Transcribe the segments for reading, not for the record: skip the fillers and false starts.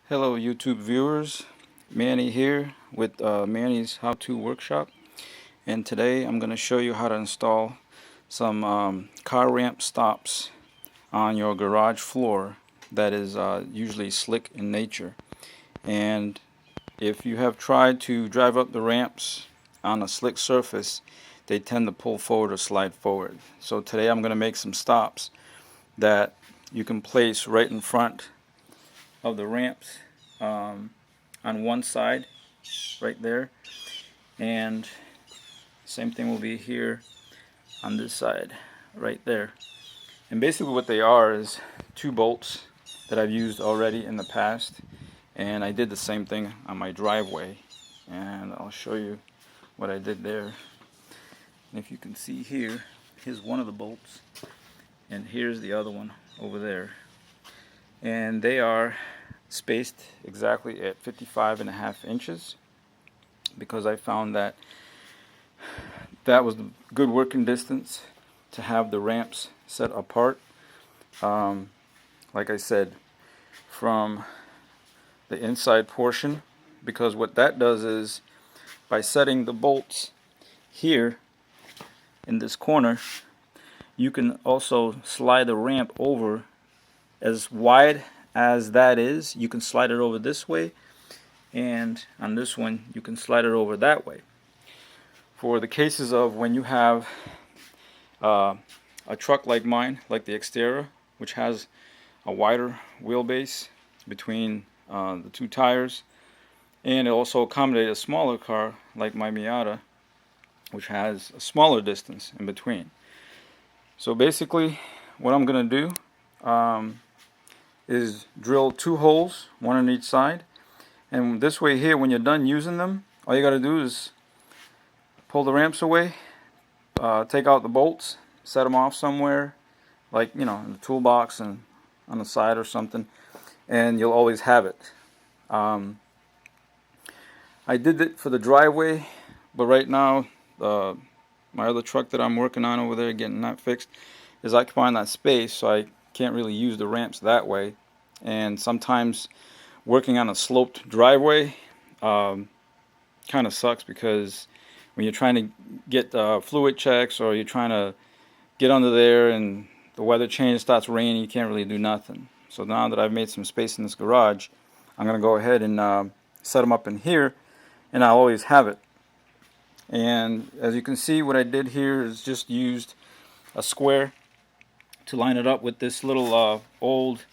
Hello YouTube viewers, Manny here with Manny's How-To Workshop, and today I'm going to show you how to install some car ramp stops on your garage floor that is usually slick in nature. And if you have tried to drive up the ramps on a slick surface, they tend to pull forward or slide forward. So today I'm going to make some stops that you can place right in front of the ramps on one side right there, and same thing will be here on this side right there. And basically what they are is two bolts that I've used already in the past, and I did the same thing on my driveway, and I'll show you what I did there. And if you can see here, here's one of the bolts and here's the other one over there, and they are spaced exactly at 55.5 inches because I found that was the good working distance to have the ramps set apart. Like I said, from the inside portion, because what that does is by setting the bolts here in this corner, you can also slide the ramp over as wide as that is. You can slide it over this way, and on this one you can slide it over that way. For the cases of when you have a truck like mine, like the Xterra, which has a wider wheelbase between the two tires, and it also accommodates a smaller car like my Miata, which has a smaller distance in between. So basically what I'm going to do is drill two holes, one on each side, and this way here, when you're done using them, all you got to do is pull the ramps away, take out the bolts, set them off somewhere, like, you know, in the toolbox and on the side or something, and you'll always have it. I did it for the driveway, but right now my other truck that I'm working on over there, getting that fixed, is occupying that space, so I can't really use the ramps that way. And sometimes working on a sloped driveway kind of sucks, because when you're trying to get fluid checks, or you're trying to get under there and the weather changes, starts raining, you can't really do nothing. So now that I've made some space in this garage, I'm going to go ahead and set them up in here, and I'll always have it. And as you can see, what I did here is just used a square to line it up with this little old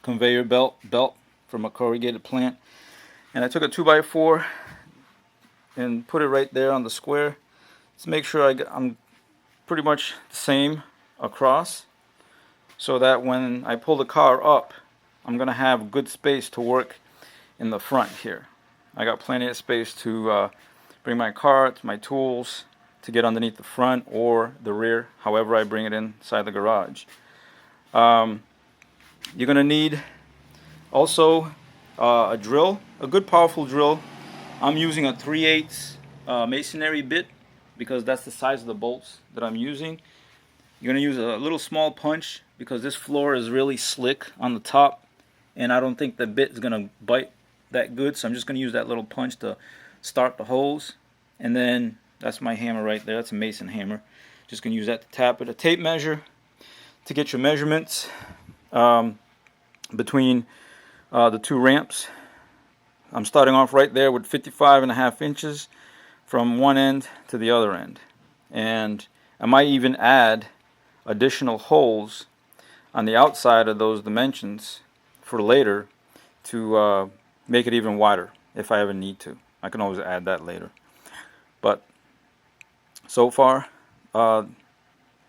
conveyor belt from a corrugated plant, and I took a 2x4 and put it right there on the square to make sure I'm pretty much the same across, so that when I pull the car up, I'm gonna have good space to work in the front here. I got plenty of space to bring my cart, my tools, to get underneath the front or the rear, however I bring it inside the garage. You're going to need also a drill, a good powerful drill. I'm using a 3/8 masonry bit because that's the size of the bolts that I'm using. You're going to use a little small punch because this floor is really slick on the top, and I don't think the bit is going to bite that good, so I'm just going to use that little punch to start the holes. And then that's my hammer right there. That's a mason hammer. Just going to use that to tap it. A tape measure to get your measurements between the two ramps. I'm starting off right there with 55.5 inches from one end to the other end. And I might even add additional holes on the outside of those dimensions for later to make it even wider if I ever need to. I can always add that later. But so far,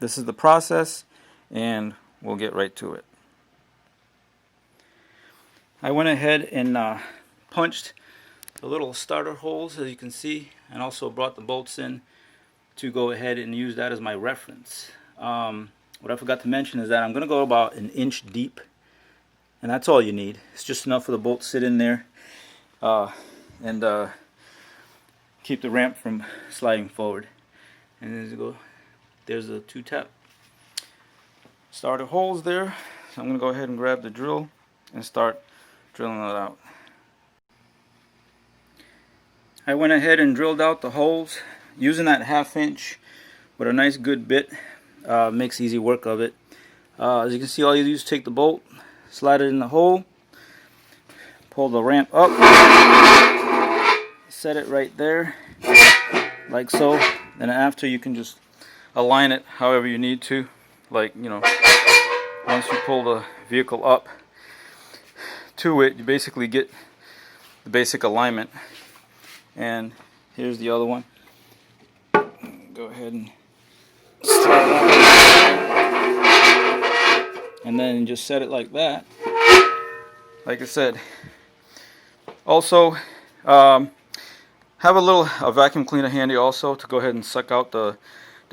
this is the process, and we'll get right to it. I went ahead and punched the little starter holes, as you can see, and also brought the bolts in to go ahead and use that as my reference. What I forgot to mention is that I'm going to go about an inch deep, and that's all you need. It's just enough for the bolt to sit in there and keep the ramp from sliding forward. And as you go, there's the 2-tap starter holes there. So I'm going to go ahead and grab the drill and start drilling it out. I went ahead and drilled out the holes using that 1/2 inch with a nice good bit. Makes easy work of it. As you can see, all you do is take the bolt, slide it in the hole, pull the ramp up, set it right there like so. Then after, you can just align it however you need to, like, you know, once you pull the vehicle up to it, you basically get the basic alignment. And here's the other one. Go ahead and slide that, and then just set it like that. Like I said, also have a vacuum cleaner handy also to go ahead and suck out the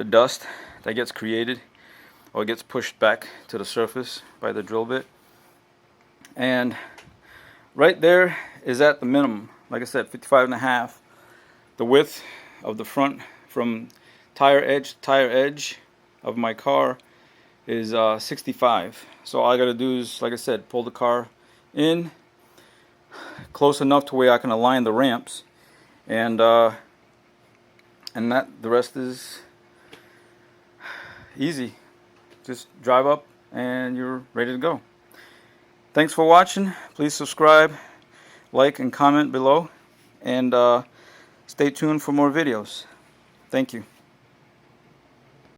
dust that gets created or gets pushed back to the surface by the drill bit. And right there is at the minimum. Like I said, 55.5. The width of the front from tire edge to tire edge of my car is 65. So all I gotta do is, like I said, pull the car in close enough to where I can align the ramps, and the rest is easy. Just drive up and you're ready to go. Thanks for watching. Please subscribe, like, and comment below, and stay tuned for more videos. Thank you.